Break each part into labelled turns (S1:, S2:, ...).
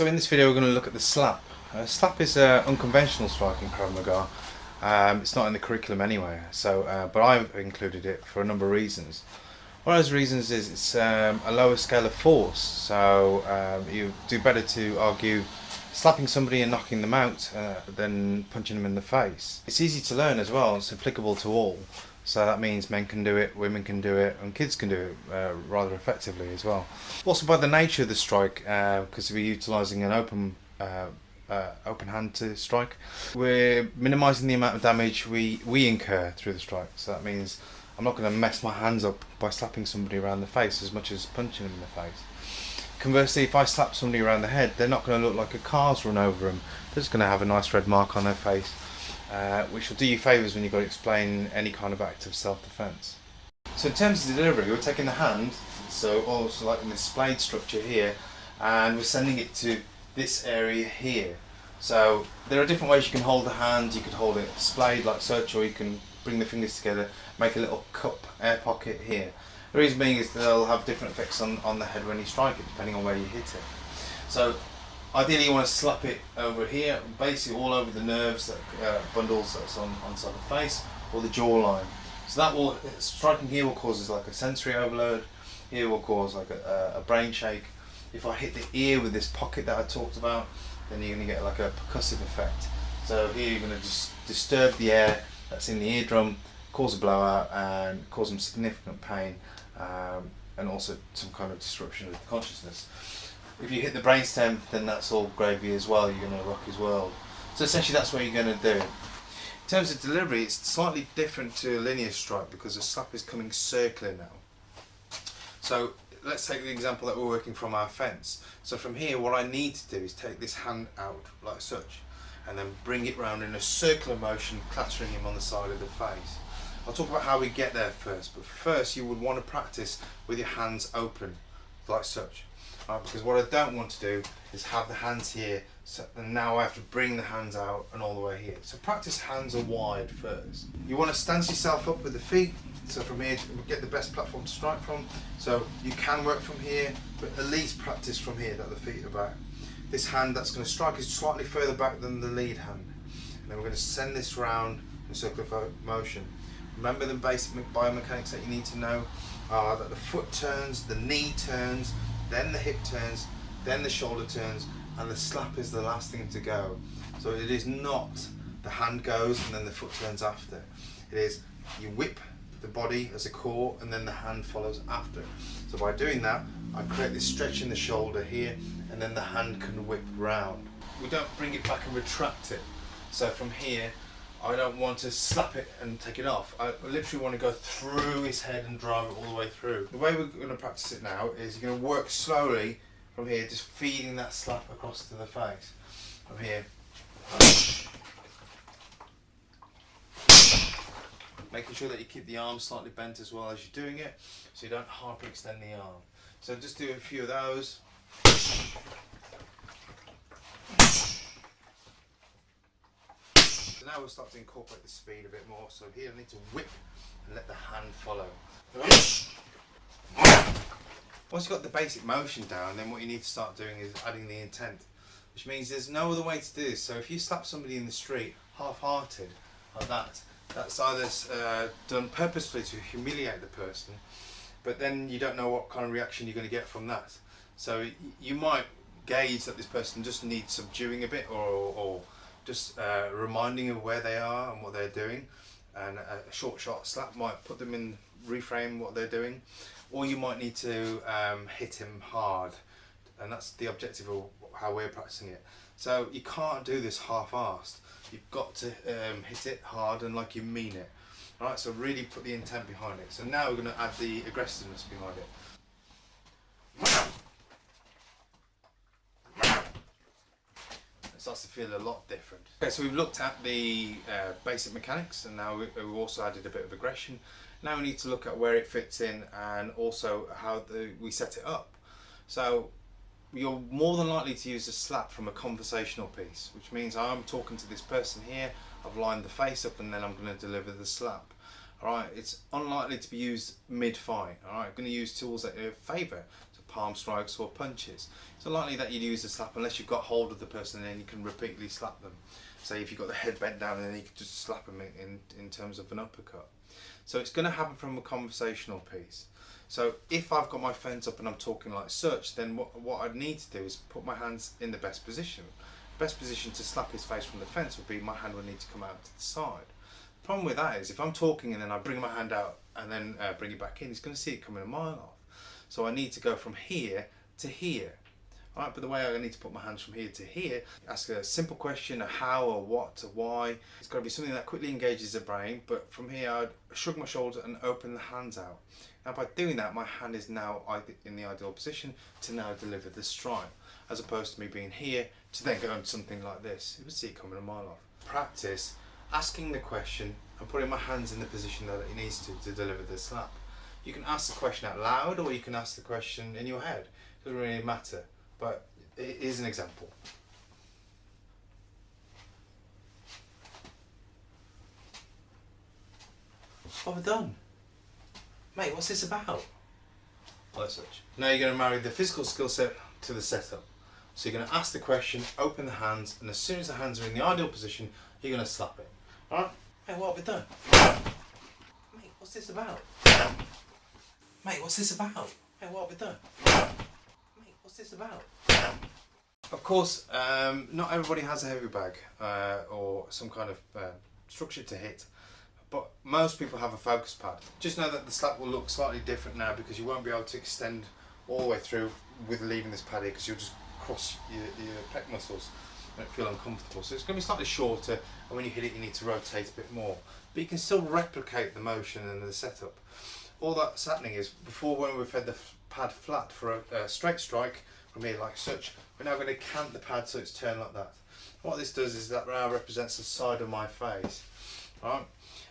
S1: So in this video we're going to look at the slap. Slap is an unconventional strike in Krav Maga. It's not in the curriculum anyway, so but I've included it for a number of reasons. One of those reasons is it's a lower scale of force, so you do better to argue slapping somebody and knocking them out than punching them in the face. It's easy to learn as well, it's applicable to all. So that means men can do it, women can do it, and kids can do it rather effectively as well. Also by the nature of the strike, because we're utilising an open hand to strike, we're minimising the amount of damage we incur through the strike. So that means I'm not going to mess my hands up by slapping somebody around the face as much as punching them in the face. Conversely, if I slap somebody around the head, they're not going to look like a car's run over them. They're just going to have a nice red mark on their face. Which will do you favours when you've got to explain any kind of act of self-defence. So in terms of delivery, we're taking the hand, so also like in this splayed structure here, and we're sending it to this area here. So there are different ways you can hold the hand. You could hold it splayed like such, or you can bring the fingers together, make a little cup air pocket here. The reason being is that they'll have different effects on the head when you strike it, depending on where you hit it. So ideally you want to slap it over here, basically all over the nerves, bundles that's on side of the face, or the jawline. So that will, striking here will cause like a sensory overload, here will cause like a brain shake. If I hit the ear with this pocket that I talked about, then you're going to get like a percussive effect. So here you're going to just disturb the air that's in the eardrum, cause a blowout and cause some significant pain, and also some kind of disruption of consciousness. If you hit the brainstem, then that's all gravy as well, you're going to rock his world. So essentially that's what you're going to do. In terms of delivery, it's slightly different to a linear strike because the slap is coming circular now. So let's take the example that we're working from our fence. So from here, what I need to do is take this hand out like such, and then bring it round in a circular motion, clattering him on the side of the face. I'll talk about how we get there first, but first you would want to practice with your hands open, like such. Because what I don't want to do is have the hands here, so now I have to bring the hands out and all the way here. So practice hands are wide first. You want to stance yourself up with the feet, so from here to get the best platform to strike from. So you can work from here, but at least practice from here that the feet are back. This hand that's going to strike is slightly further back than the lead hand. And then we're going to send this round in a circular motion. Remember the basic biomechanics that you need to know are that the foot turns, the knee turns, then the hip turns, then the shoulder turns, and the slap is the last thing to go. So it is not the hand goes and then the foot turns after. It is you whip the body as a core and then the hand follows after. So by doing that, I create this stretch in the shoulder here, and then the hand can whip round. We don't bring it back and retract it. So from here, I don't want to slap it and take it off. I literally want to go through his head and drive it all the way through. The way we're going to practice it now is you're going to work slowly from here, just feeding that slap across to the face. From here. Making sure that you keep the arm slightly bent as well as you're doing it, so you don't hyperextend the arm. So just do a few of those. So now we'll start to incorporate the speed a bit more. So here I need to whip and let the hand follow. Once you've got the basic motion down, then what you need to start doing is adding the intent, which means there's no other way to do this. So if you slap somebody in the street half-hearted like that, that's either done purposefully to humiliate the person, but then you don't know what kind of reaction you're going to get from that. So you might gauge that this person just needs subduing a bit, or just reminding of where they are and what they're doing, and a short shot slap might put them in reframe what they're doing, or you might need to hit him hard, and that's the objective of how we're practicing it. So you can't do this half-assed. You've got to hit it hard and like you mean it. Alright, so really put the intent behind it. So now we're going to add the aggressiveness behind it. It starts to feel a lot different. Okay, so we've looked at the basic mechanics, and now we've also added a bit of aggression. Now we need to look at where it fits in and also how we set it up. So you're more than likely to use a slap from a conversational piece, which means I'm talking to this person here, I've lined the face up, and then I'm going to deliver the slap. Alright, it's unlikely to be used mid-fight. Alright, I'm going to use tools that are favour. So palm strikes or punches. It's unlikely that you'd use a slap unless you've got hold of the person and then you can repeatedly slap them. Say if you've got the head bent down and then you can just slap them in terms of an uppercut. So it's going to happen from a conversational piece. So if I've got my fence up and I'm talking like such, then what I need to do is put my hands in the best position. The best position to slap his face from the fence would be my hand would need to come out to the side. The problem with that is if I'm talking and then I bring my hand out and then bring it back in, he's going to see it coming a mile off. So I need to go from here to here. Right, but the way I need to put my hands from here to here, ask a simple question, a how, a what, a why. It's got to be something that quickly engages the brain, but from here I'd shrug my shoulders and open the hands out. Now by doing that, my hand is now in the ideal position to now deliver the strike, as opposed to me being here to then go on something like this. You would see it coming a mile off. Practice asking the question and putting my hands in the position that it needs to deliver the slap. You can ask the question out loud or you can ask the question in your head. It doesn't really matter. But it is an example. What have I done? Mate, what's this about? Well, such. Now you're going to marry the physical skill set to the setup. So you're going to ask the question, open the hands, and as soon as the hands are in the ideal position, you're going to slap it. Alright? Mate, what have I done? Mate, what's this about? Mate, what's this about? Mate, what have I done? What's this about? Of course, not everybody has a heavy bag or some kind of structure to hit, but most people have a focus pad. Just know that the slap will look slightly different now because you won't be able to extend all the way through with leaving this pad here because you'll just cross your pec muscles and feel uncomfortable. So it's going to be slightly shorter, and when you hit it you need to rotate a bit more. But you can still replicate the motion and the setup. All that's happening is, before when we've had the pad flat for a straight strike from here like such, we're now going to cant the pad so it's turned like that. What this does is that now represents the side of my face. Right?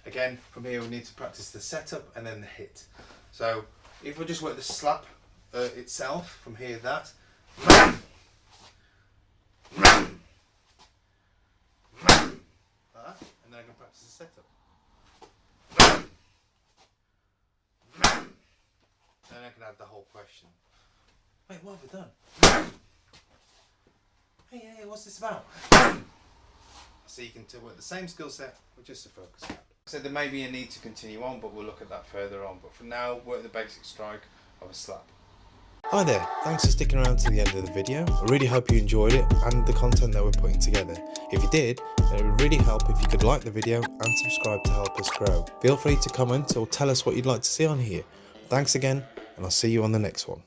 S1: Again, from here we need to practice the setup and then the hit. So if we just work the slap itself from here, that, like that, and then I can practice the setup. Then I can add the whole question. Wait, what have I done? Hey, what's this about? So you can work the same skill set with just a focus pad. So there may be a need to continue on, but we'll look at that further on. But for now, work the basic strike of a slap. Hi there, thanks for sticking around to the end of the video. I really hope you enjoyed it and the content that we're putting together. If you did, then it would really help if you could like the video and subscribe to help us grow. Feel free to comment or tell us what you'd like to see on here. Thanks again, and I'll see you on the next one.